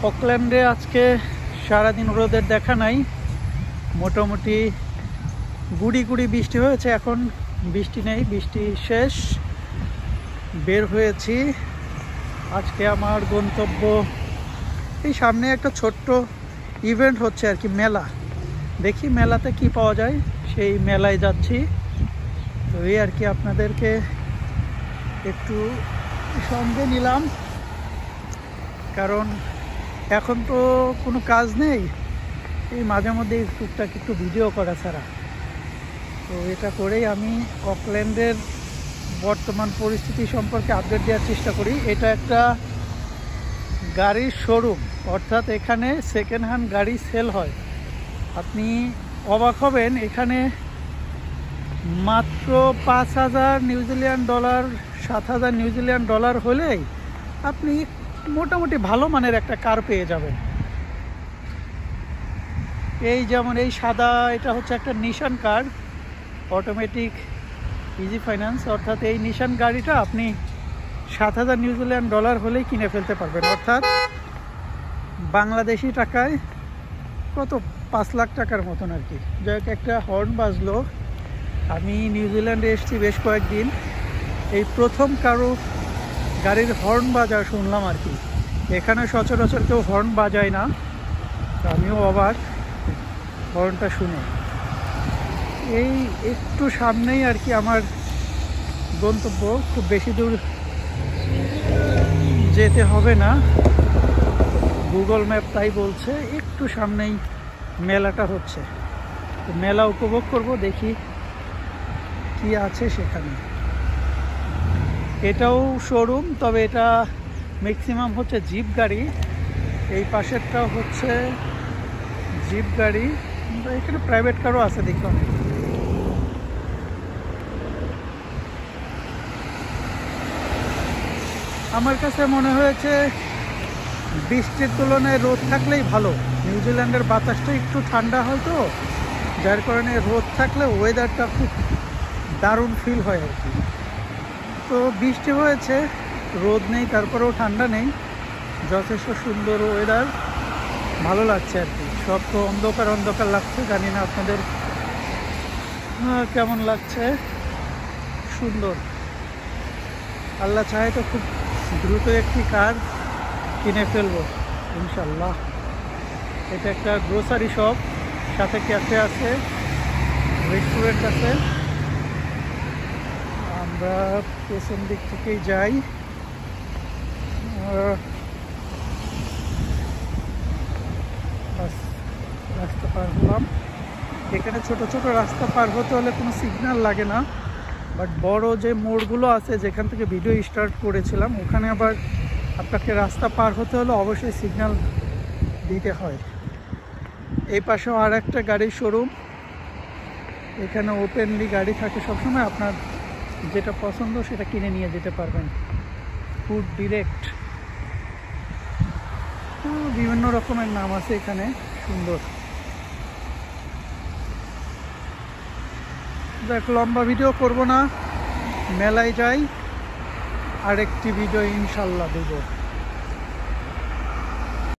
অকল্যান্ডে আজকে সারাদিন রোদের দেখা নাই, মোটামুটি গুড়ি গুড়ি বৃষ্টি হয়েছে। এখন বৃষ্টি নেই, বৃষ্টি শেষ। বের হয়েছি। আজকে আমার গন্তব্য এই সামনে একটা ছোট্ট ইভেন্ট হচ্ছে আর কি, মেলা। দেখি মেলাতে কি পাওয়া যায়, সেই মেলায় যাচ্ছি। তো এই আর কি, আপনাদেরকে একটু সঙ্গে নিলাম, কারণ এখন তো কোনো কাজ নেই, এই মাঝে মধ্যে টুকটাক একটু ভিডিও করা ছাড়া। তো এটা করেই আমি অকল্যান্ডের বর্তমান পরিস্থিতি সম্পর্কে আপডেট দেওয়ার চেষ্টা করি। এটা একটা গাড়ির শোরুম, অর্থাৎ এখানে সেকেন্ড হ্যান্ড গাড়ি সেল হয়। আপনি অবাক হবেন, এখানে মাত্র 5,000 নিউজিল্যান্ড ডলার, 7,000 নিউজিল্যান্ড ডলার হলেই আপনি মোটামুটি ভালো মানের একটা কার পেয়ে যাবেন। এই যেমন এই সাদা, এটা হচ্ছে একটা নিশান কার, অটোমেটিক ইজি ফাইন্যান্স। অর্থাৎ এই নিশান গাড়িটা আপনি 7,000 নিউজিল্যান্ড ডলার হলেই কিনে ফেলতে পারবেন, অর্থাৎ বাংলাদেশি টাকায় কত 5 লাখ টাকার মতন আর কি। যাই হোক, একটা হর্ন বাজলো। আমি নিউজিল্যান্ডে এসেছি বেশ কয়েকদিন, এই প্রথম কারো গাড়ির হর্ন বাজা শুনলাম আর কি। এখানে সচরাচর কেউ হর্ন বাজায় না, তো আমিও অবাক হর্নটা শুনে। এই একটু সামনেই আর কি আমার গন্তব্য, খুব বেশি দূর যেতে হবে না, গুগল ম্যাপ তাই বলছে। একটু সামনেই মেলাটা হচ্ছে, তো মেলা উপভোগ করব, দেখি কি আছে সেখানে। এটাও শোরুম, তবে এটা ম্যাক্সিমাম হচ্ছে জিপ গাড়ি। এই পাশেরটাও হচ্ছে জিপ গাড়ি, এখানে প্রাইভেট কারও আছে দেখলাম। আমার কাছে মনে হয়েছে বৃষ্টির তুলনায় রোদ থাকলেই ভালো। নিউজিল্যান্ডের বাতাসটা একটু ঠান্ডা হয়, তো যার কারণে রোদ থাকলে ওয়েদারটা খুব দারুণ ফিল হয় আর কি। তো বৃষ্টি হয়েছে, রোদ নেই, তারপরেও ঠান্ডা নেই, যথেষ্ট সুন্দর ওয়েদার, ভালো লাগছে আর কি। সব তো অন্ধকার অন্ধকার লাগছে, জানি না আপনাদের কেমন লাগছে। সুন্দর, আল্লাহ চাহে তো খুব দ্রুত একটি কার কিনে ফেলবো ইনশাল্লাহ। এটা একটা গ্রোসারি শপ, সাথে ক্যাফে আছে, রেস্টুরেন্ট আছে। আমরা পেছন দিক থেকেই যাই। রাস্তা পার হলাম। এখানে ছোট ছোট রাস্তা পার হতে হলে কোনো সিগন্যাল লাগে না, বাট বড় যে মোড়গুলো আছে যেখান থেকে ভিডিও স্টার্ট করেছিলাম, ওখানে আবার আপনাকে রাস্তা পার হতে হলে অবশ্যই সিগন্যাল দিতে হয়। এই পাশেও আর একটা গাড়ির শোরুম, এখানে ওপেনলি গাড়ি থাকে সবসময়, আপনার যেটা পছন্দ সেটা কিনে নিয়ে যেতে পারবেন। ফুড ডিরেক্ট, বিভিন্ন রকমের নাম আছে এখানে, সুন্দর। দেখ, লম্বা ভিডিও করব না, মেলায় যাই, আরেকটি ভিডিও ইনশাল্লাহ দেব।